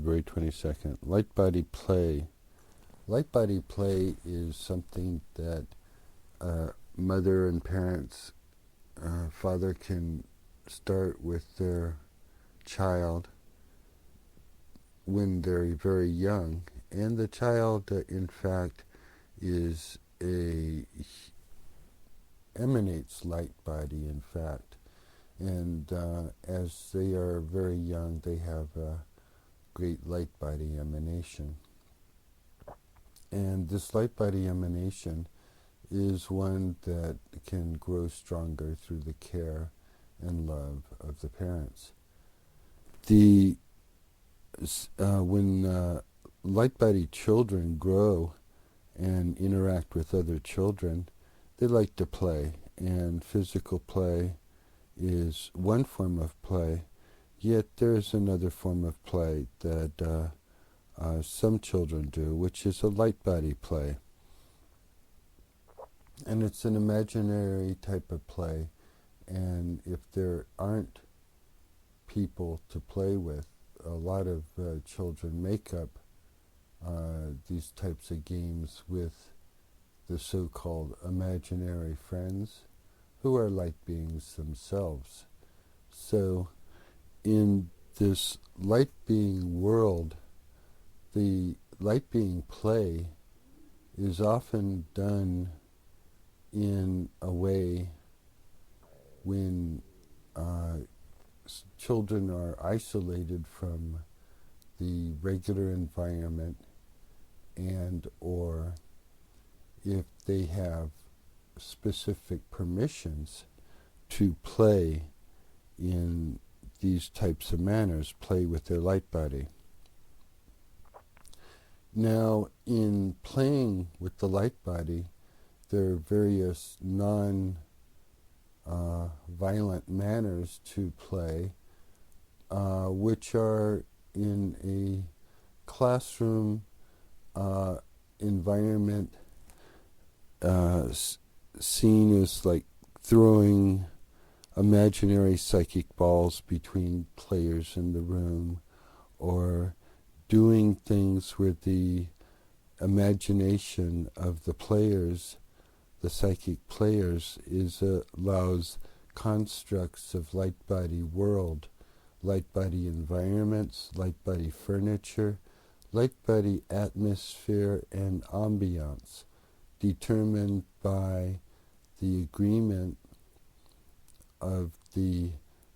February 22nd. Lightbody Play. Lightbody Play is something that mother and parents, father can start with their child when they're very young. And the child, in fact, emanates Lightbody, in fact. And as they are very young, they have a great Lightbody emanation. And this Lightbody emanation is one that can grow stronger through the care and love of the parents. When Lightbody children grow and interact with other children, they like to play, and physical play is one form of play, yet there's another form of play that some children do, which is a Lightbody play. And it's an imaginary type of play, and if there aren't people to play with, a lot of children make up these types of games with the so-called imaginary friends, who are light beings themselves. So in this Lightbeing world, the Lightbeing play is often done in a way when children are isolated from the regular environment, and or if they have specific permissions to play in these types of manners, play with their Lightbody. Now, in playing with the Lightbody, there are various non-violent manners to play, which are in a classroom environment seen as like throwing imaginary psychic balls between players in the room, or doing things where the imagination of the players, the psychic players, allows constructs of Lightbody World, Lightbody Environments, Lightbody Furniture, Lightbody Atmosphere and Ambiance, determined by the agreement of the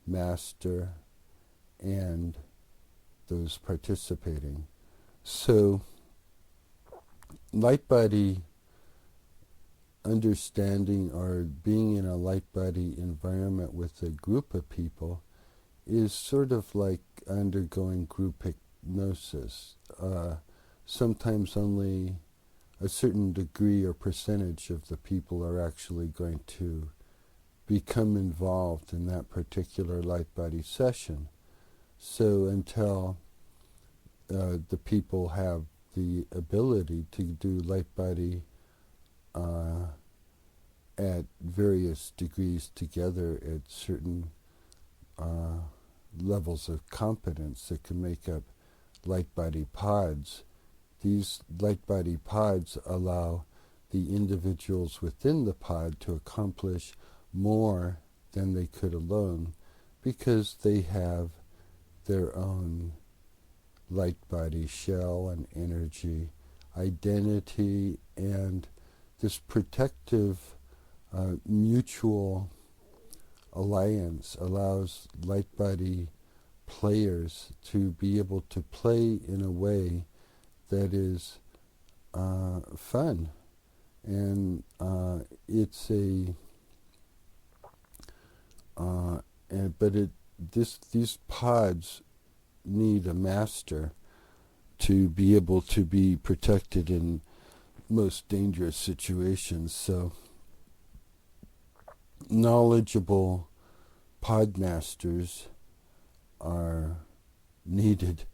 master and those participating. So, Lightbody understanding, or being in a Lightbody environment with a group of people, is sort of like undergoing group hypnosis. Sometimes only a certain degree or percentage of the people are actually going to become involved in that particular Lightbody session. So until the people have the ability to do Lightbody at various degrees together at certain levels of competence that can make up Lightbody Pods, these Lightbody Pods allow the individuals within the pod to accomplish more than they could alone, because they have their own Lightbody shell and energy, identity, and this protective mutual alliance allows Lightbody players to be able to play in a way that is fun. And it's these pods need a master to be able to be protected in most dangerous situations. So knowledgeable pod masters are needed,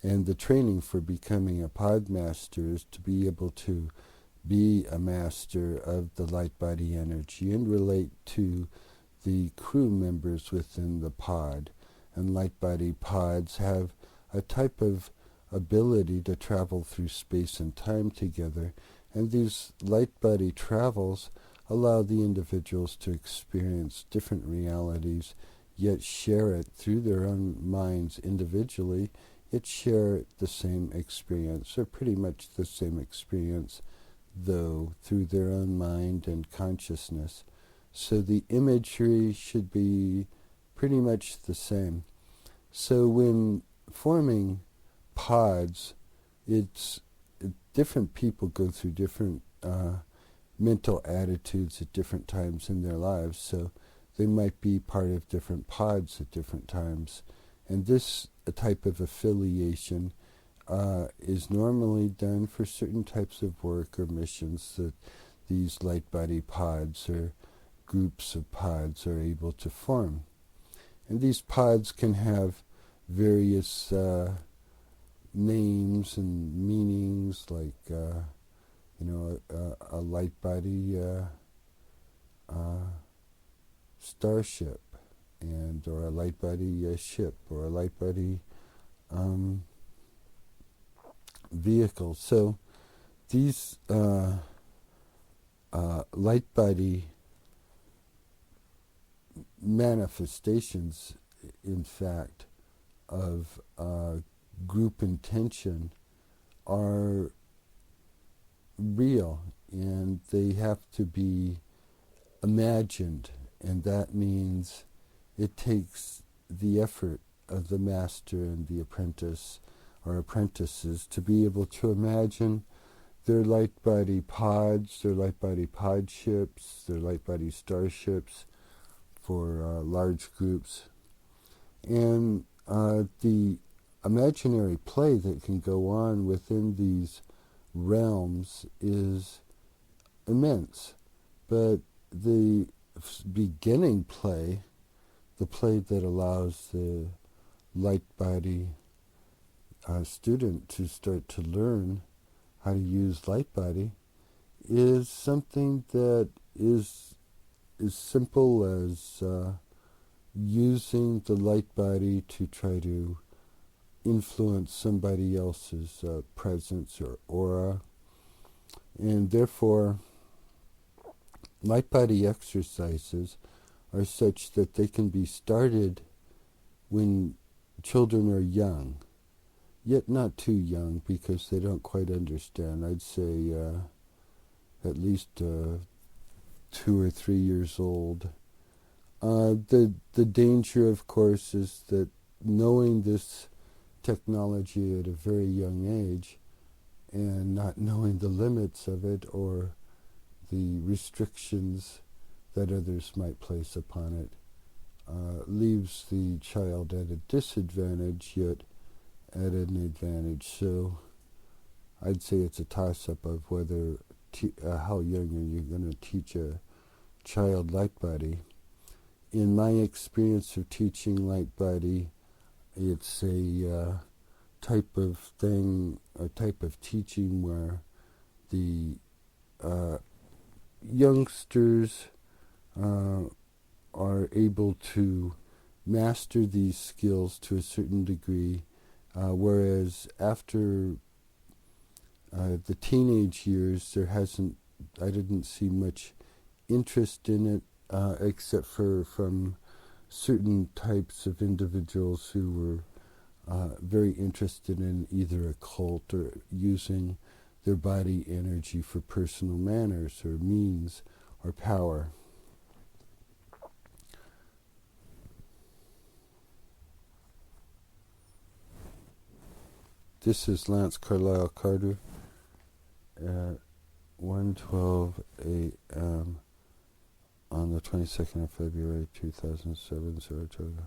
and the training for becoming a pod master is to be able to be a master of the Lightbody energy and relate to the crew members within the pod. And Lightbody pods have a type of ability to travel through space and time together, and these Lightbody travels allow the individuals to experience different realities, yet share it through their own minds individually, yet share the same experience, or pretty much the same experience, though through their own mind and consciousness. So the imagery should be pretty much the same. So when forming pods, different people go through different mental attitudes at different times in their lives, so they might be part of different pods at different times. And this type of affiliation is normally done for certain types of work or missions that these Lightbody pods or groups of pods are able to form. And these pods can have various names and meanings, like a Lightbody starship, or a Lightbody ship, or a Lightbody vehicle. So these Lightbody manifestations, in fact, of group intention are real, and they have to be imagined, and that means it takes the effort of the master and the apprentice or apprentices to be able to imagine their Lightbody pods, their Lightbody pod ships, their Lightbody starships for large groups. And the imaginary play that can go on within these realms is immense. But the beginning play, the play that allows the Lightbody student to start to learn how to use Lightbody, is something that is as simple as using the Lightbody to try to influence somebody else's presence or aura. And therefore, Lightbody exercises are such that they can be started when children are young, yet not too young because they don't quite understand. I'd say at least 2 or 3 years old. The danger, of course, is that knowing this technology at a very young age and not knowing the limits of it or the restrictions that others might place upon it leaves the child at a disadvantage, yet at an advantage. So I'd say it's a toss-up of whether how young are you going to teach a child Lightbody. In my experience of teaching Lightbody, it's a type of thing, a type of teaching where the youngsters are able to master these skills to a certain degree, whereas after the teenage years, I didn't see much interest in it, except from certain types of individuals who were very interested in either a cult or using their body energy for personal manners or means or power. This is Lance Carlisle Carter at 1:12 a.m. on the 22nd of February 2007, Saratoga.